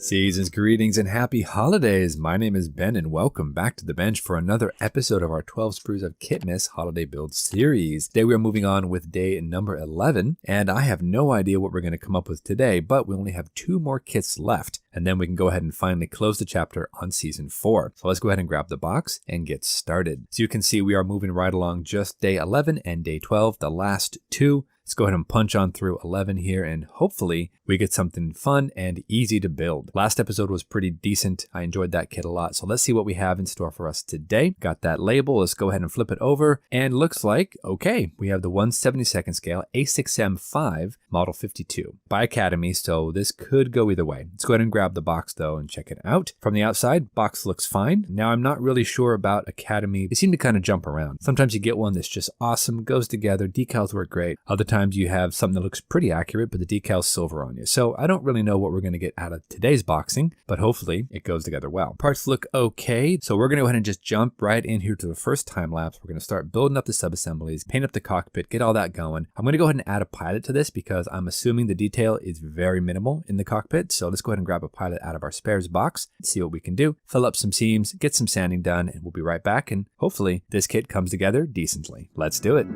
Season's greetings and happy holidays. My name is Ben and welcome back to the bench for another episode of our 12 Sprues of Kit-mas holiday build series. Today we are moving on with day number 11 and I have no idea what we're going to come up with today, but we only have 2 more kits left and then we can go ahead and finally close the chapter on season 4. So let's go ahead and grab the box and get started. So you can see we are moving right along just day 11 and day 12, the last 2. Let's go ahead and punch on through 11 here and hopefully we get something fun and easy to build. Last episode was pretty decent. I enjoyed that kit a lot. So let's see what we have in store for us today. Got that label. Let's go ahead and flip it over and looks like, okay, we have the 1/72nd scale A6M5 model 52 by Academy. So this could go either way. Let's go ahead and grab the box though and check it out. From the outside, box looks fine. Now I'm not really sure about Academy. They seem to kind of jump around. Sometimes you get one that's just awesome, goes together, decals work great. Other times you have something that looks pretty accurate, but the decal's silver on you. So I don't really know what we're going to get out of today's boxing, but hopefully it goes together well. Parts look okay. So we're going to go ahead and just jump right in here to the first time lapse. We're going to start building up the subassemblies, paint up the cockpit, get all that going. I'm going to go ahead and add a pilot to this because I'm assuming the detail is very minimal in the cockpit. So let's go ahead and grab a pilot out of our spares box, see what we can do, fill up some seams, get some sanding done, and we'll be right back. And hopefully this kit comes together decently. Let's do it.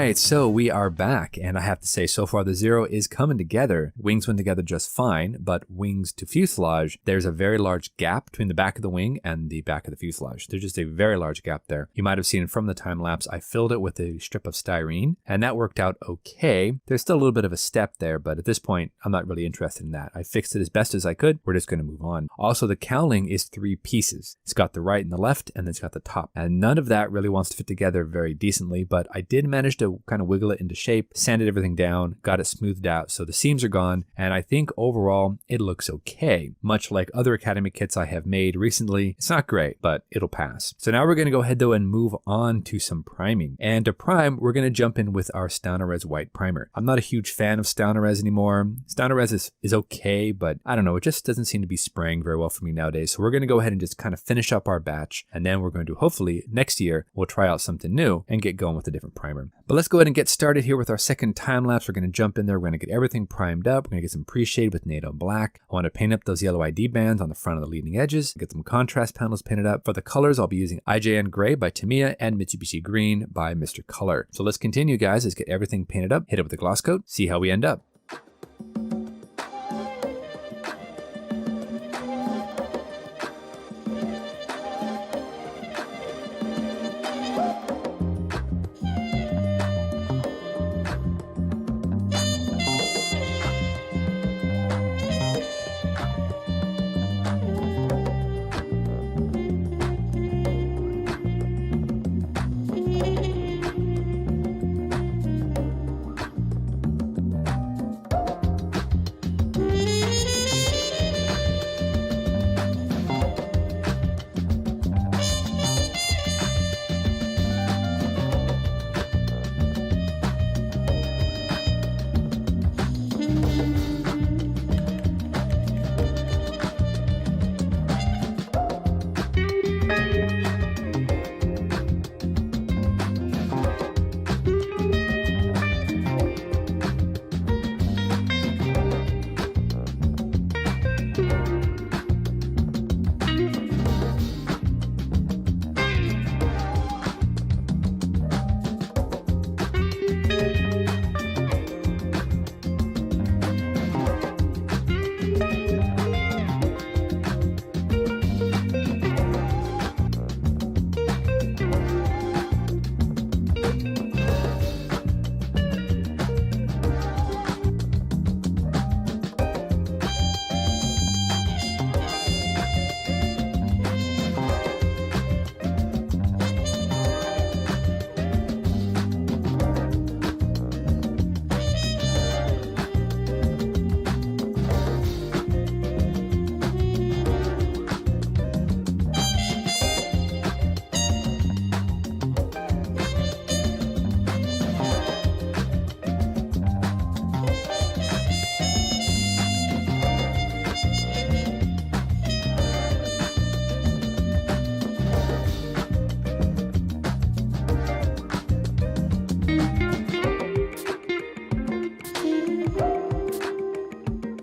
right, so we are back, and I have to say, so far the Zero is coming together. Wings went together just fine, but wings to fuselage, there's a very large gap between the back of the wing and the back of the fuselage. There's just a very large gap there. You might have seen from the time lapse, I filled it with a strip of styrene, and that worked out okay. There's still a little bit of a step there, but at this point, I'm not really interested in that. I fixed it as best as I could. We're just going to move on. Also, the cowling is 3 pieces. It's got the right and the left, and then it's got the top. And none of that really wants to fit together very decently, but I did manage to kind of wiggle it into shape, sanded everything down, got it smoothed out, so the seams are gone, and I think overall it looks okay. Much like other Academy kits I have made recently, it's not great, but it'll pass. So now we're going to go ahead though and move on to some priming. And to prime, we're going to jump in with our Staunerez white primer. I'm not a huge fan of Staunerez anymore. Staunerez is okay, but I don't know, it just doesn't seem to be spraying very well for me nowadays. So we're going to go ahead and just kind of finish up our batch, and then we're going to hopefully next year we'll try out something new and get going with a different primer. But let's go ahead and get started here with our second time lapse. We're going to jump in there. We're going to get everything primed up. We're going to get some pre-shade with NATO black. I want to paint up those yellow ID bands on the front of the leading edges. Get some contrast panels painted up. For the colors, I'll be using IJN Gray by Tamiya and Mitsubishi Green by Mr. Color. So let's continue, guys. Let's get everything painted up, hit it with a gloss coat, see how we end up.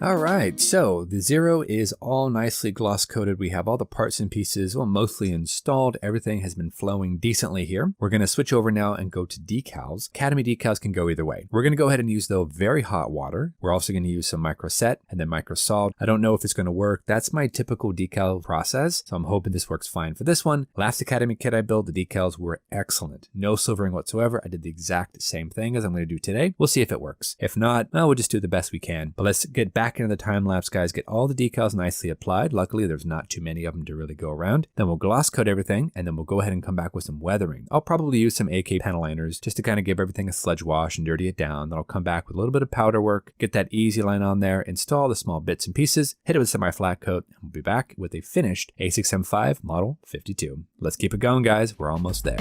All right, so the Zero is all nicely gloss coated. We have all the parts and pieces, well, mostly installed. Everything has been flowing decently here. We're going to switch over now and go to decals. Academy decals can go either way. We're going to go ahead and use, though, very hot water. We're also going to use some microset and then microsalt. I don't know if it's going to work. That's my typical decal process, so I'm hoping this works fine for this one. Last Academy kit I built, the decals were excellent. No silvering whatsoever. I did the exact same thing as I'm going to do today. We'll see if it works. If not, well, we'll just do the best we can. But let's get back into the time lapse, guys. Get all the decals nicely applied. Luckily, there's not too many of them to really go around. Then we'll gloss coat everything, and then we'll go ahead and come back with some weathering. I'll probably use some AK panel liners just to kind of give everything a sludge wash and dirty it down. Then I'll come back with a little bit of powder work, get that easy line on there, install the small bits and pieces, hit it with semi-flat coat, and we'll be back with a finished A6M5 Model 52. Let's keep it going, guys. We're almost there.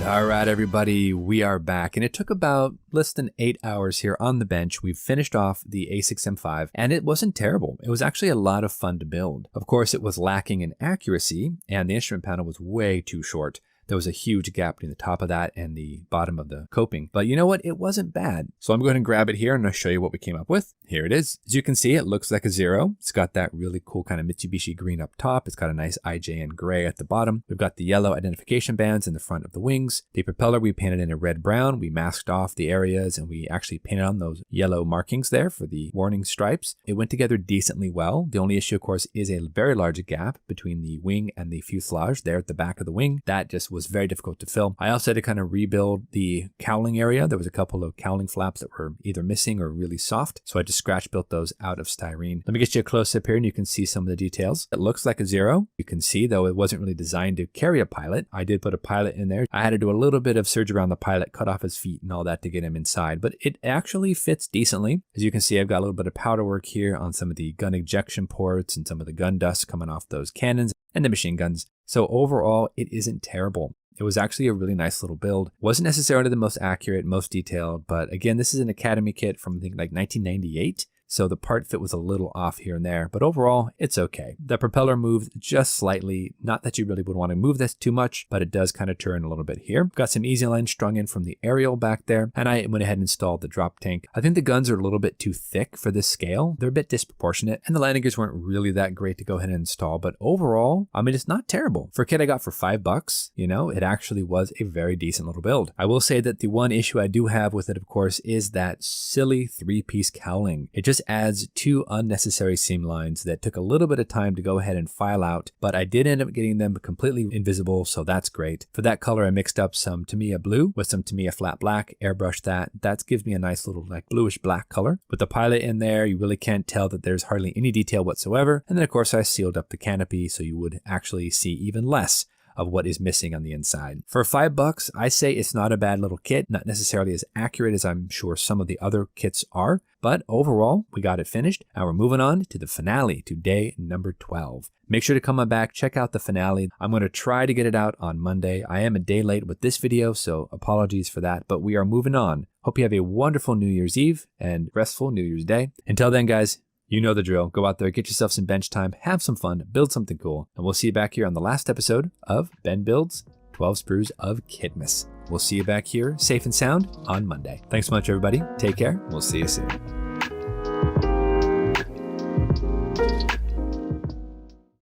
All right, everybody, we are back, and it took about less than 8 hours here on the bench. We've finished off the A6M5, and it wasn't terrible. It was actually a lot of fun to build. Of course, it was lacking in accuracy, and the instrument panel was way too short. There was a huge gap between the top of that and the bottom of the coping. But you know what? It wasn't bad. So I'm going to grab it here and I'll show you what we came up with. Here it is. As you can see, it looks like a Zero. It's got that really cool kind of Mitsubishi green up top. It's got a nice IJN gray at the bottom. We've got the yellow identification bands in the front of the wings. The propeller we painted in a red brown. We masked off the areas and we actually painted on those yellow markings there for the warning stripes. It went together decently well. The only issue, of course, is a very large gap between the wing and the fuselage there at the back of the wing. That just was very difficult to fill. I also had to kind of rebuild the cowling area. There was a couple of cowling flaps that were either missing or really soft, so I just scratch built those out of styrene. Let me get you a close up here and you can see some of the details. It looks like a Zero. You can see, though, it wasn't really designed to carry a pilot. I did put a pilot in there. I had to do a little bit of surgery around the pilot, cut off his feet and all that to get him inside, but it actually fits decently. As you can see, I've got a little bit of powder work here on some of the gun ejection ports and some of the gun dust coming off those cannons and the machine guns. So overall, it isn't terrible. It was actually a really nice little build. Wasn't necessarily the most accurate, most detailed, but again, this is an Academy kit from I think like 1998. So the part fit was a little off here and there, but overall, it's okay. The propeller moved just slightly. Not that you really would want to move this too much, but it does kind of turn a little bit here. Got some easy lines strung in from the aerial back there, and I went ahead and installed the drop tank. I think the guns are a little bit too thick for this scale. They're a bit disproportionate, and the landing gears weren't really that great to go ahead and install, but overall, I mean, it's not terrible. For a kit I got for $5, you know, it actually was a very decent little build. I will say that the one issue I do have with it, of course, is that silly 3-piece cowling. It just adds 2 unnecessary seam lines that took a little bit of time to go ahead and file out, but I did end up getting them completely invisible, so that's great. For that color, I mixed up some Tamiya blue with some Tamiya flat black, airbrushed that. That gives me a nice little like bluish black color. With the pilot in there, you really can't tell that there's hardly any detail whatsoever. And then of course I sealed up the canopy so you would actually see even less of what is missing on the inside. For $5, I say it's not a bad little kit, not necessarily as accurate as I'm sure some of the other kits are, but overall, we got it finished, and we're moving on to the finale, to day number 12. Make sure to come on back, check out the finale. I'm going to try to get it out on Monday. I am a day late with this video, so apologies for that, but we are moving on. Hope you have a wonderful New Year's Eve and restful New Year's Day. Until then, guys, you know the drill. Go out there, get yourself some bench time, have some fun, build something cool, and we'll see you back here on the last episode of Ben Builds 12 Sprues of Kit-mas. We'll see you back here, safe and sound, on Monday. Thanks so much, everybody. Take care. We'll see you soon.